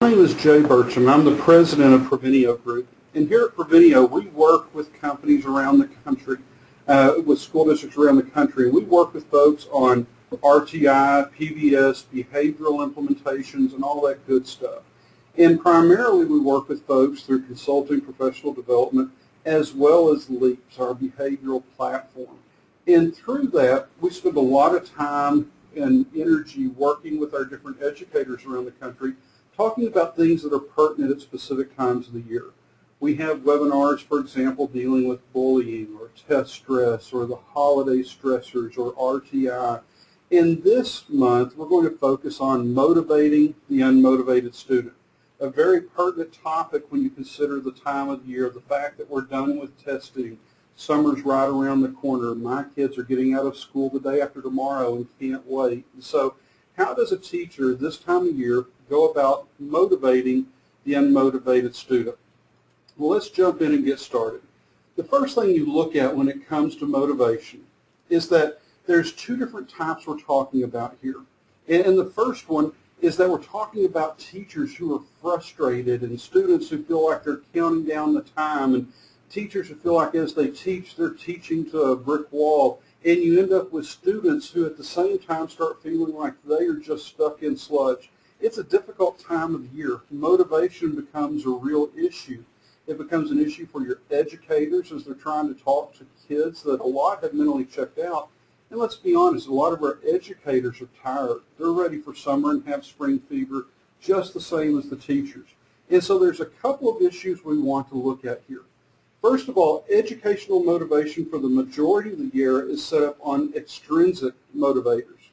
My name is Jay Burcham. I'm the president of Provenio Group. And here at Provenio, we work with companies around the country, with school districts around the country. We work with folks on RTI, PBS, behavioral implementations, and all that good stuff. And primarily we work with folks through consulting, professional development, as well as LEAPS, our behavioral platform. And through that, we spend a lot of time and energy working with our different educators around the country, talking about things that are pertinent at specific times of the year. We have webinars, for example, dealing with bullying or test stress or the holiday stressors or RTI. In this month, we're going to focus on motivating the unmotivated student, a very pertinent topic when you consider the time of the year, the fact that we're done with testing. Summer's right around the corner. My kids are getting out of school the day after tomorrow and can't wait. And so how does a teacher this time of year go about motivating the unmotivated student? Well, let's jump in and get started. The first thing you look at when it comes to motivation is that there's two different types we're talking about here. And the first one is that we're talking about teachers who are frustrated and students who feel like they're counting down the time, and teachers who feel like as they teach, they're teaching to a brick wall. And you end up with students who at the same time start feeling like they are just stuck in sludge. It's a difficult time of year. Motivation becomes a real issue. It becomes an issue for your educators as they're trying to talk to kids that a lot have mentally checked out. And let's be honest, a lot of our educators are tired. They're ready for summer and have spring fever just the same as the teachers. And so there's a couple of issues we want to look at here. First of all, educational motivation for the majority of the year is set up on extrinsic motivators.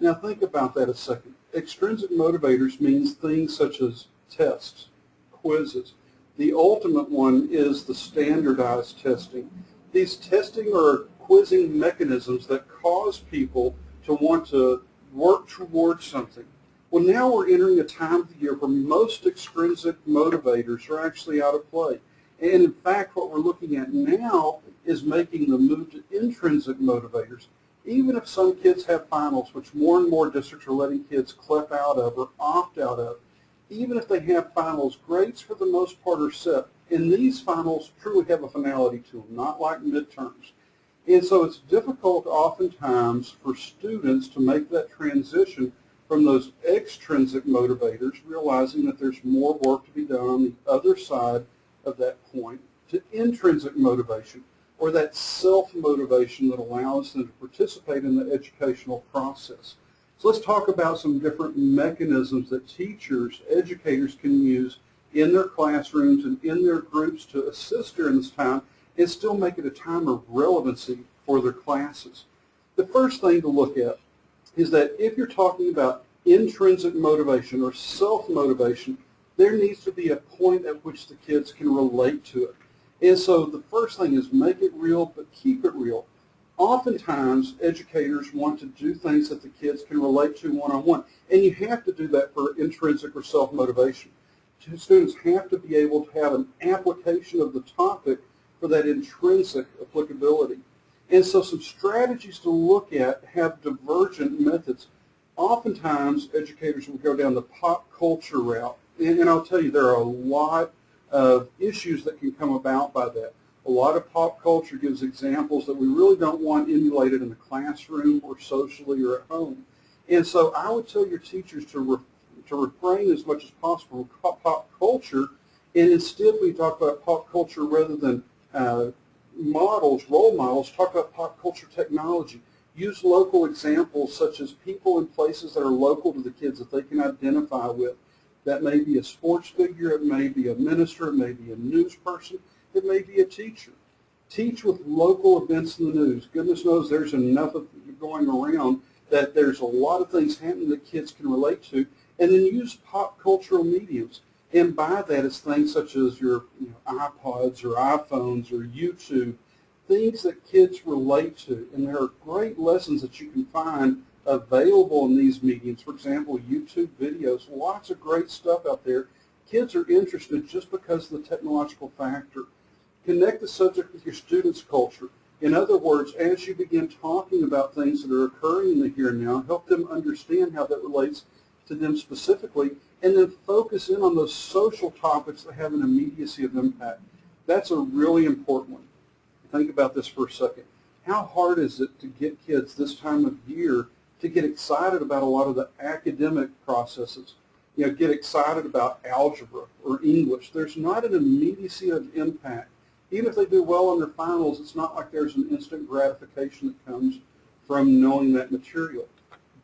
Now think about that a second. Extrinsic motivators means things such as tests, quizzes. The ultimate one is the standardized testing. These testing or quizzing mechanisms that cause people to want to work towards something. Well, now we're entering a time of the year where most extrinsic motivators are actually out of play. And in fact, what we're looking at now is making the move to intrinsic motivators. Even if some kids have finals, which more and more districts are letting kids clip out of or opt out of, even if they have finals, grades for the most part are set. And these finals truly have a finality to them, not like midterms. And so it's difficult oftentimes for students to make that transition from those extrinsic motivators, realizing that there's more work to be done on the other side of that point, to intrinsic motivation, or that self-motivation that allows them to participate in the educational process. So let's talk about some different mechanisms that teachers, educators can use in their classrooms and in their groups to assist during this time and still make it a time of relevancy for their classes. The first thing to look at is that if you're talking about intrinsic motivation or self-motivation, there needs to be a point at which the kids can relate to it. And so the first thing is make it real, but keep it real. Oftentimes, educators want to do things that the kids can relate to one-on-one, and you have to do that for intrinsic or self-motivation. Students have to be able to have an application of the topic for that intrinsic applicability. And so some strategies to look at have divergent methods. Oftentimes, educators will go down the pop culture route. And I'll tell you, there are a lot of issues that can come about by that. A lot of pop culture gives examples that we really don't want emulated in the classroom or socially or at home. And so I would tell your teachers to refrain as much as possible from pop culture, and instead we talk about pop culture rather than models, role models, talk about pop culture technology. Use local examples such as people and places that are local to the kids that they can identify with. That may be a sports figure, it may be a minister, it may be a news person, it may be a teacher. Teach with local events in the news. Goodness knows there's enough of it going around that there's a lot of things happening that kids can relate to, and then use pop cultural mediums. And by that it's things such as your iPods or iPhones or YouTube, things that kids relate to. And there are great lessons that you can find available in these mediums. For example, YouTube videos, lots of great stuff out there. Kids are interested just because of the technological factor. Connect the subject with your students' culture. In other words, as you begin talking about things that are occurring in the here and now, help them understand how that relates to them specifically, and then focus in on those social topics that have an immediacy of impact. That's a really important one. Think about this for a second. How hard is it to get kids this time of year to get excited about a lot of the academic processes? You know, get excited about algebra or English. There's not an immediacy of impact. Even if they do well on their finals, it's not like there's an instant gratification that comes from knowing that material.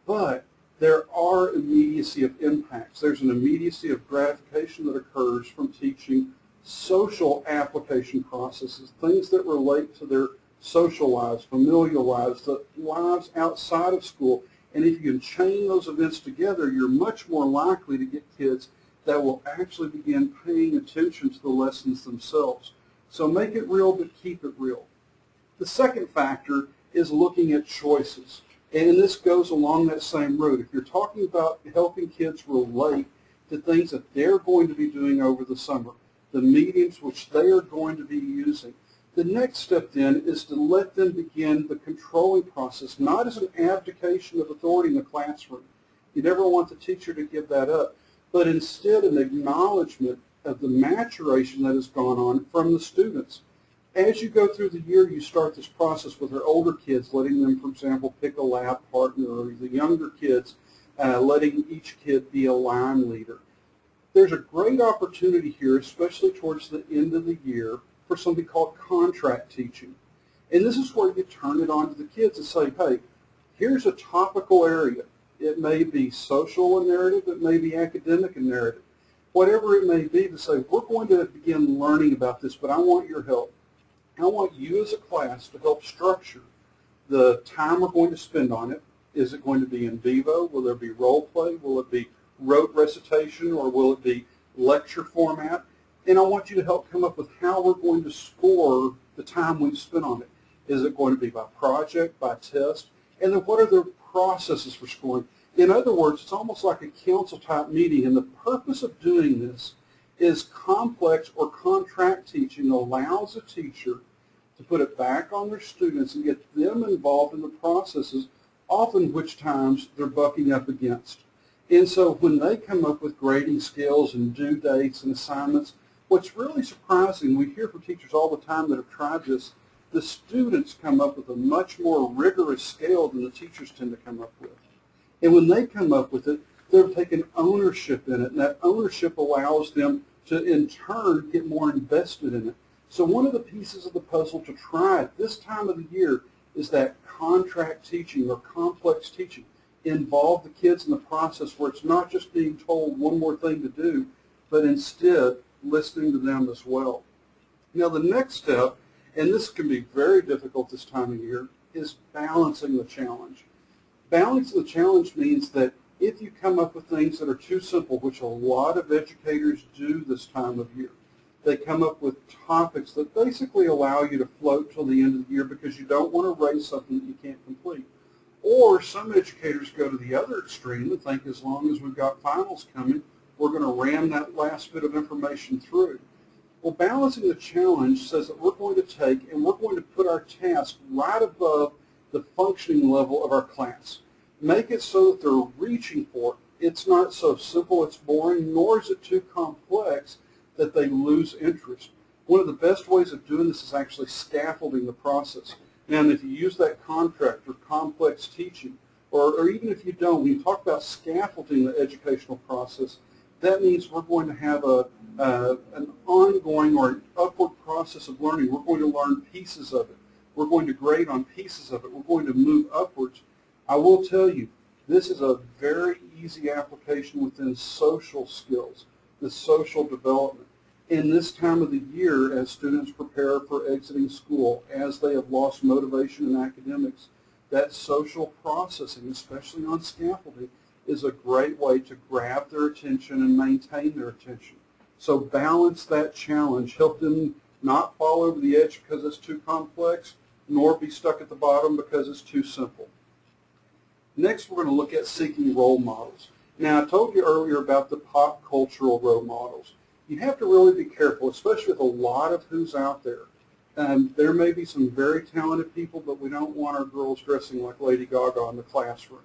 But there are immediacy of impacts. There's an immediacy of gratification that occurs from teaching social application processes, things that relate to their social lives, familial lives, the lives outside of school. And if you can chain those events together, you're much more likely to get kids that will actually begin paying attention to the lessons themselves. So make it real, but keep it real. The second factor is looking at choices. And this goes along that same road. If you're talking about helping kids relate to things that they're going to be doing over the summer, the mediums which they are going to be using, the next step then is to let them begin the controlling process, not as an abdication of authority in the classroom. You never want the teacher to give that up, but instead an acknowledgement of the maturation that has gone on from the students. As you go through the year, you start this process with our older kids, letting them, for example, pick a lab partner, or the younger kids, letting each kid be a line leader. There's a great opportunity here, especially towards the end of the year, for something called contract teaching. And this is where you turn it on to the kids and say, hey, here's a topical area. It may be social and narrative, it may be academic and narrative. Whatever it may be, to say, we're going to begin learning about this, but I want your help. I want you as a class to help structure the time we're going to spend on it. Is it going to be in vivo? Will there be role play? Will it be rote recitation, or will it be lecture format? And I want you to help come up with how we're going to score the time we've spent on it. Is it going to be by project, by test? And then what are the processes for scoring? In other words, it's almost like a council-type meeting, and the purpose of doing this is complex or contract teaching allows a teacher to put it back on their students and get them involved in the processes, often which times they're bucking up against. And so when they come up with grading scales and due dates and assignments, what's really surprising, we hear from teachers all the time that have tried this, the students come up with a much more rigorous scale than the teachers tend to come up with. And when they come up with it, they're taking ownership in it, and that ownership allows them to, in turn, get more invested in it. So one of the pieces of the puzzle to try at this time of the year is that contract teaching or complex teaching. Involve the kids in the process where it's not just being told one more thing to do, but instead listening to them as well. Now the next step, and this can be very difficult this time of year, is balancing the challenge. Balancing the challenge means that if you come up with things that are too simple, which a lot of educators do this time of year, they come up with topics that basically allow you to float till the end of the year because you don't want to raise something that you can't complete. Or some educators go to the other extreme and think as long as we've got finals coming, we're going to ram that last bit of information through. Well, balancing the challenge says that we're going to take and we're going to put our task right above the functioning level of our class. Make it so that they're reaching for it. It's not so simple it's boring, nor is it too complex that they lose interest. One of the best ways of doing this is actually scaffolding the process. Now, if you use that contract or complex teaching, or even if you don't, when you talk about scaffolding the educational process, that means we're going to have an ongoing or an upward process of learning. We're going to learn pieces of it. We're going to grade on pieces of it. We're going to move upwards. I will tell you, this is a very easy application within social skills, the social development. In this time of the year, as students prepare for exiting school, as they have lost motivation in academics, that social processing, especially on scaffolding, is a great way to grab their attention and maintain their attention. So balance that challenge. Help them not fall over the edge because it's too complex, nor be stuck at the bottom because it's too simple. Next, we're going to look at seeking role models. Now, I told you earlier about the pop cultural role models. You have to really be careful, especially with a lot of who's out there. There may be some very talented people, but we don't want our girls dressing like Lady Gaga in the classroom.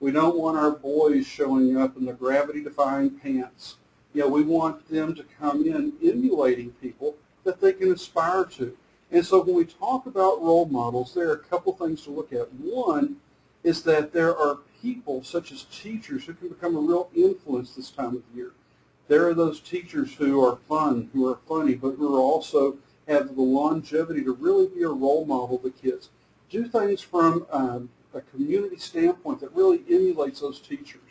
We don't want our boys showing up in the gravity-defying pants. We want them to come in emulating people that they can aspire to. And so when we talk about role models, there are a couple things to look at. One is that there are people, such as teachers, who can become a real influence this time of year. There are those teachers who are fun, who are funny, but who are also have the longevity to really be a role model to kids. Do things from a community standpoint that really emulates those teachers.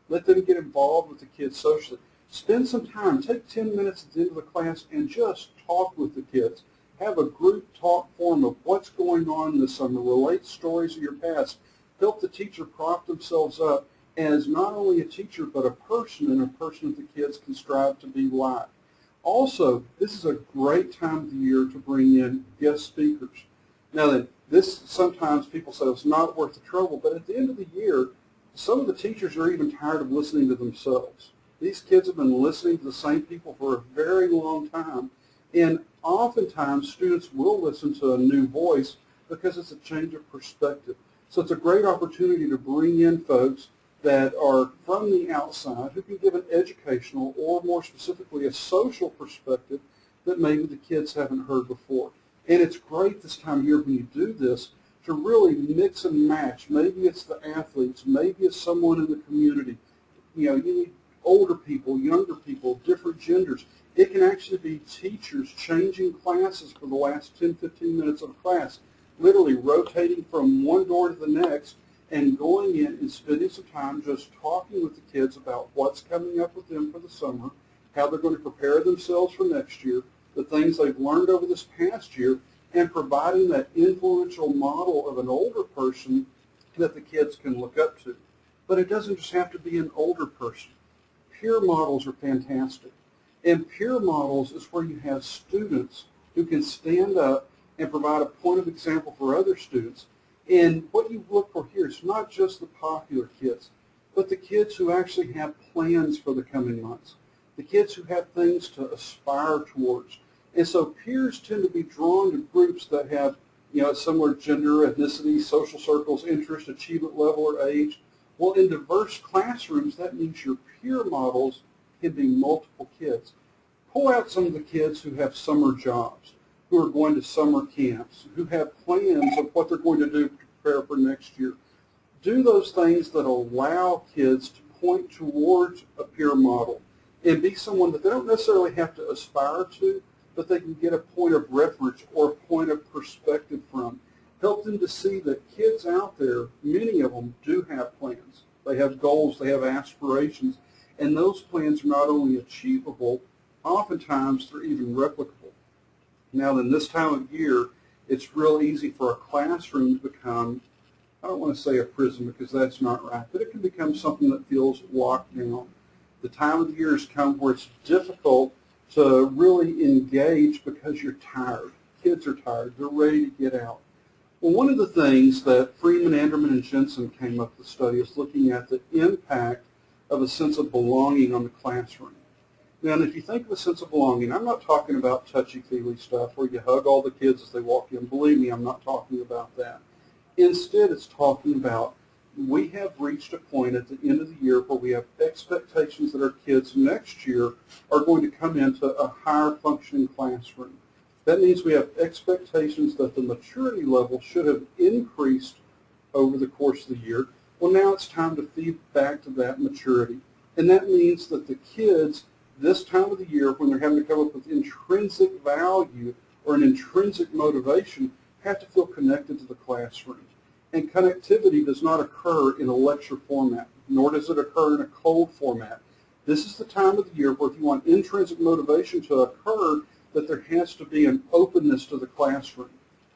Let them get involved with the kids socially. Spend some time. Take 10 minutes at the end of the class and just talk with the kids. Have a group talk forum of what's going on this summer. Relate stories of your past. Help the teacher prop themselves up as not only a teacher but a person, and a person that the kids can strive to be like. Also, this is a great time of the year to bring in guest speakers. Now, this sometimes people say it's not worth the trouble, but at the end of the year, some of the teachers are even tired of listening to themselves. These kids have been listening to the same people for a very long time, and oftentimes students will listen to a new voice because it's a change of perspective. So it's a great opportunity to bring in folks that are from the outside who can give an educational or more specifically a social perspective that maybe the kids haven't heard before. And it's great this time of year when you do this to really mix and match. Maybe it's the athletes, maybe it's someone in the community. You need older people, younger people, different genders. It can actually be teachers changing classes for the last 10, 15 minutes of class, literally rotating from one door to the next and going in and spending some time just talking with the kids about what's coming up with them for the summer, how they're going to prepare themselves for next year, the things they've learned over this past year, and providing that influential model of an older person that the kids can look up to. But it doesn't just have to be an older person. Peer models are fantastic. And peer models is where you have students who can stand up and provide a point of example for other students. And what you look for here is not just the popular kids, but the kids who actually have plans for the coming months, the kids who have things to aspire towards. And so peers tend to be drawn to groups that have, similar gender, ethnicity, social circles, interest, achievement level, or age. Well, in diverse classrooms, that means your peer models can be multiple kids. Pull out some of the kids who have summer jobs, who are going to summer camps, who have plans of what they're going to do to prepare for next year. Do those things that allow kids to point towards a peer model and be someone that they don't necessarily have to aspire to, but they can get a point of reference or a point of perspective from. Help them to see that kids out there, many of them do have plans. They have goals, they have aspirations, and those plans are not only achievable, oftentimes they're even replicable. Now, in this time of year, it's real easy for a classroom to become, I don't want to say a prison because that's not right, but it can become something that feels locked down. The time of the year has come where it's difficult to really engage because you're tired. Kids are tired. They're ready to get out. Well, one of the things that Freeman, Anderman, and Jensen came up with the study is looking at the impact of a sense of belonging on the classroom. Now, and if you think of a sense of belonging, I'm not talking about touchy-feely stuff where you hug all the kids as they walk in. Believe me, I'm not talking about that. Instead, it's talking about we have reached a point at the end of the year where we have expectations that our kids next year are going to come into a higher functioning classroom. That means we have expectations that the maturity level should have increased over the course of the year. Well, now it's time to feed back to that maturity. And that means that the kids this time of the year, when they're having to come up with intrinsic value or an intrinsic motivation, have to feel connected to the classroom. And connectivity does not occur in a lecture format, nor does it occur in a cold format. This is the time of the year where if you want intrinsic motivation to occur, that there has to be an openness to the classroom,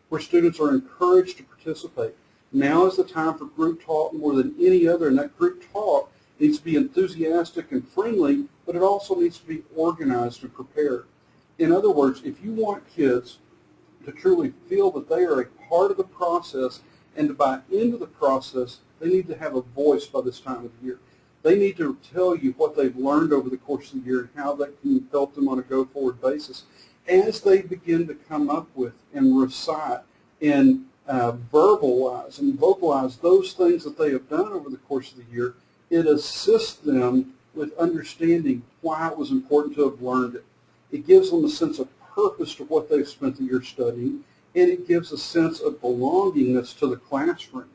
where students are encouraged to participate. Now is the time for group talk more than any other, and that group talk needs to be enthusiastic and friendly, but it also needs to be organized and prepared. In other words, if you want kids to truly feel that they are a part of the process and to buy into the process, they need to have a voice by this time of the year. They need to tell you what they've learned over the course of the year and how that can help them on a go-forward basis as they begin to come up with and recite and verbalize and vocalize those things that they have done over the course of the year, it assists them with understanding why it was important to have learned it. It gives them a sense of purpose to what they've spent the year studying, and it gives a sense of belongingness to the classroom.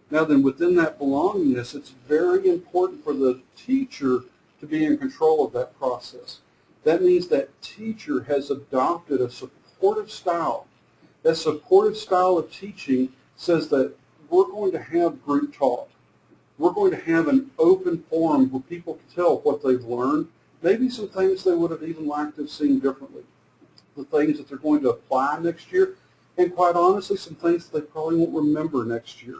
Now then, within that belongingness, it's very important for the teacher to be in control of that process. That means that teacher has adopted a supportive style. That supportive style of teaching says that we're going to have group talk. We're going to have an open forum where people can tell what they've learned, maybe some things they would have even liked to have seen differently, the things that they're going to apply next year, and quite honestly, some things that they probably won't remember next year.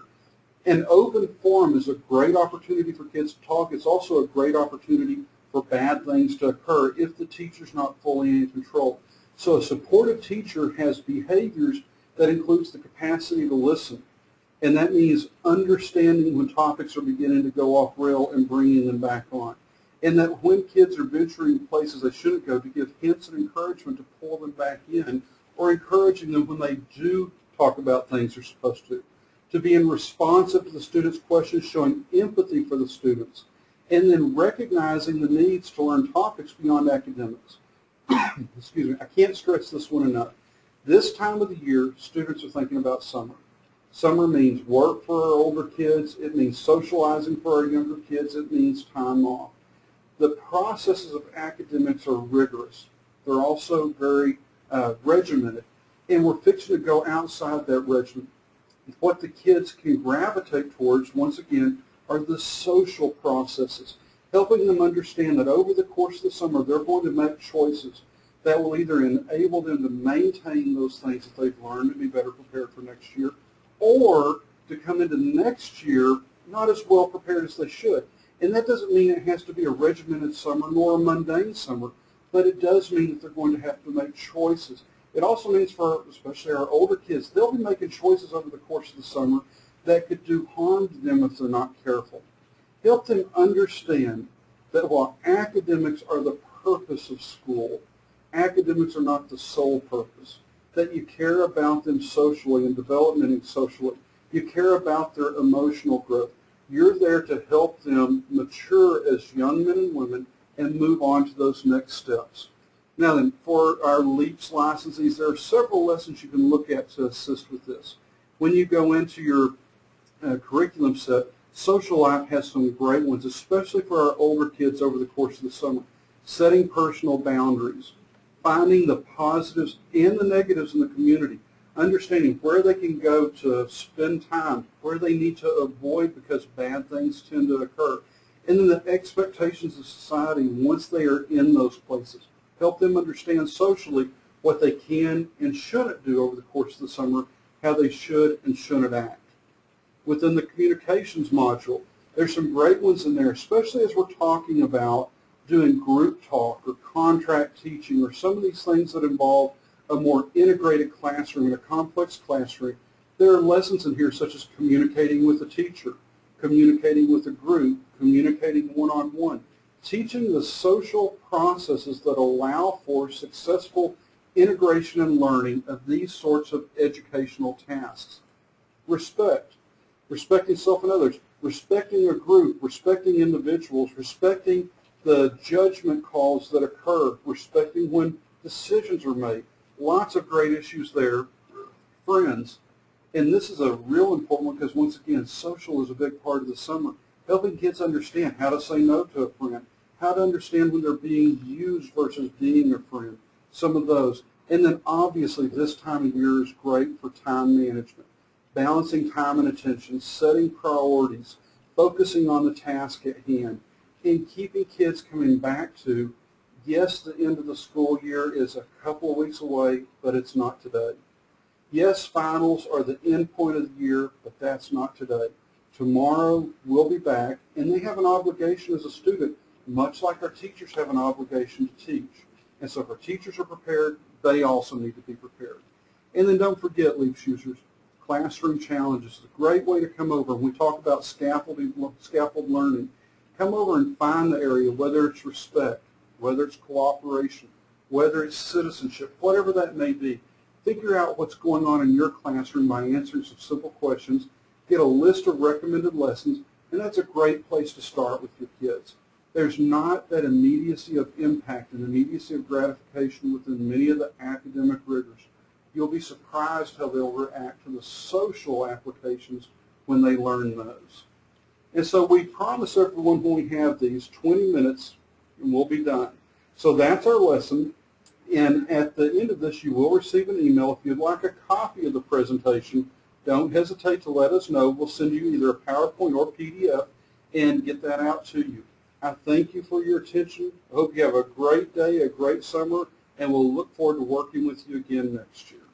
An open forum is a great opportunity for kids to talk. It's also a great opportunity for bad things to occur if the teacher's not fully in control. So a supportive teacher has behaviors that includes the capacity to listen. And that means understanding when topics are beginning to go off rail and bringing them back on. And that when kids are venturing places they shouldn't go, to give hints and encouragement to pull them back in, or encouraging them when they do talk about things they're supposed to. To being responsive to the students' questions, showing empathy for the students, and then recognizing the needs to learn topics beyond academics. Excuse me, I can't stress this one enough. This time of the year, students are thinking about summer. Summer means work for our older kids. It means socializing for our younger kids. It means time off. The processes of academics are rigorous. They're also very regimented, and we're fixing to go outside that regimen. What the kids can gravitate towards, once again, are the social processes, helping them understand that over the course of the summer they're going to make choices that will either enable them to maintain those things that they've learned and be better prepared for next year, or to come into next year not as well prepared as they should. And that doesn't mean it has to be a regimented summer nor a mundane summer, but it does mean that they're going to have to make choices. It also means for especially our older kids, they'll be making choices over the course of the summer that could do harm to them if they're not careful. Help them understand that while academics are the purpose of school, academics are not the sole purpose, that you care about them socially and developmenting socially. You care about their emotional growth. You're there to help them mature as young men and women and move on to those next steps. Now then, for our LEAPS licensees, there are several lessons you can look at to assist with this. When you go into your curriculum set, social life has some great ones, especially for our older kids over the course of the summer. Setting personal boundaries, finding the positives and the negatives in the community, understanding where they can go to spend time, where they need to avoid because bad things tend to occur, and then the expectations of society once they are in those places. Help them understand socially what they can and shouldn't do over the course of the summer, how they should and shouldn't act. Within the communications module, there's some great ones in there, especially as we're talking about doing group talk or contract teaching or some of these things that involve a more integrated classroom and a complex classroom. There are lessons in here such as communicating with a teacher, communicating with a group, communicating one-on-one, teaching the social processes that allow for successful integration and learning of these sorts of educational tasks. Respect, respecting self and others, respecting a group, respecting individuals, respecting the judgment calls that occur, respecting when decisions are made. Lots of great issues there. Friends, and this is a real important one because once again, social is a big part of the summer. Helping kids understand how to say no to a friend, how to understand when they're being used versus being a friend, some of those. And then obviously this time of year is great for time management, balancing time and attention, setting priorities, focusing on the task at hand, and keeping kids coming back to, yes, the end of the school year is a couple of weeks away, but it's not today. Yes, finals are the end point of the year, but that's not today. Tomorrow we'll be back, and they have an obligation as a student, much like our teachers have an obligation to teach. And so if our teachers are prepared, they also need to be prepared. And then don't forget, LEAPS users, classroom challenges is a great way to come over. When we talk about scaffold learning, come over and find the area, whether it's respect, whether it's cooperation, whether it's citizenship, whatever that may be. figure out what's going on in your classroom by answering some simple questions, get a list of recommended lessons, and that's a great place to start with your kids. There's not that immediacy of impact and immediacy of gratification within many of the academic rigors. You'll be surprised how they'll react to the social applications when they learn those. And so we promise everyone when we have these 20 minutes and we'll be done. So that's our lesson. And at the end of this, you will receive an email. If you'd like a copy of the presentation, don't hesitate to let us know. We'll send you either a PowerPoint or PDF and get that out to you. I thank you for your attention. I hope you have a great day, a great summer, and we'll look forward to working with you again next year.